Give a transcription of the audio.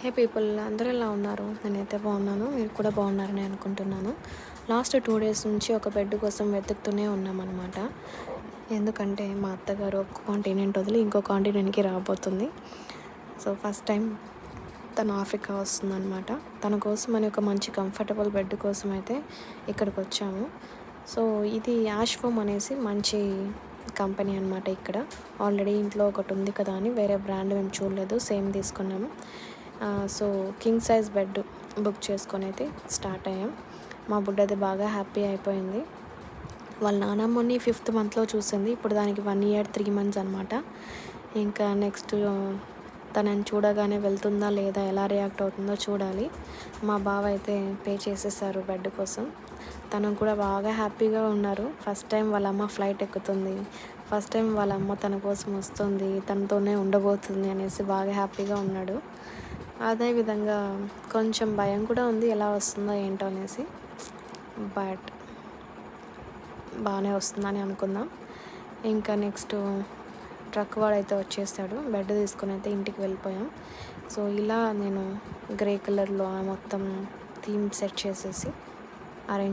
హే people, అందరూ ఎలా ఉన్నారు? నేనైతే బాగున్నాను. మీరు కూడా బాగున్నారని అనుకుంటున్నాను. లాస్ట్ 2 డేస్ నుంచి ఒక బెడ్ కోసం వెతుకుతూనే ఉన్నామన్నమాట. ఎందుకంటే మా అత్తగారు ఒక కాంటినెంట్ వదిలి ఇంకో కాంటినెంట్‌కి రాబోతుంది. సో, ఫస్ట్ టైం తను ఆఫ్రికా వస్తుందనమాట. తన కోసమని ఒక మంచి కంఫర్టబుల్ బెడ్ కోసం అయితే ఇక్కడికొచ్చాము. సో, ఇది యాష్ ఫోమ్ అనేసి మంచి కంపెనీ అనమాట ఇక్కడ. ఆల్రెడీ ఇంట్లో ఒకటుంది కదా అని వేరే బ్రాండ్ మేము చూడలేదు. సేమ్ తీసుకున్నాము. So, king size bed book చేసుకొనైతే స్టార్ట్ అయ్యాం. మా బుడ్డది బాగా హ్యాపీ అయిపోయింది. వాళ్ళ నానమ్మని 5th మంత్‌లో చూసింది. ఇప్పుడు దానికి 1 ఇయర్ 3 మంత్స్ అనమాట. ఇంకా నెక్స్ట్ తనని చూడగానే వెళ్తుందా లేదా, ఎలా రియాక్ట్ అవుతుందో చూడాలి. మా బావ అయితే పే చేసేసారు బెడ్ కోసం. తను కూడా బాగా హ్యాపీగా ఉన్నారు. ఫస్ట్ టైం వాళ్ళ అమ్మ ఫ్లైట్ ఎక్కుతుంది. ఫస్ట్ టైం వాళ్ళ అమ్మ తన కోసం వస్తుంది. తనతోనే ఉండబోతుంది అనేసి బాగా హ్యాపీగా ఉన్నాడు. అదే విధంగా కొంచెం భయం కూడా ఉంది, ఎలా వస్తుందో ఏంటో అనేసి. బట్ బాగానే వస్తుందని అనుకుందాం. ఇంకా నెక్స్ట్ ట్రక్ వాడైతే వచ్చేసాడు. బెడ్ తీసుకొని అయితే ఇంటికి వెళ్ళిపోయాం. సో, ఇలా నేను గ్రే కలర్‌లో మొత్తం థీమ్ సెట్ చేసేసి అరేంజ్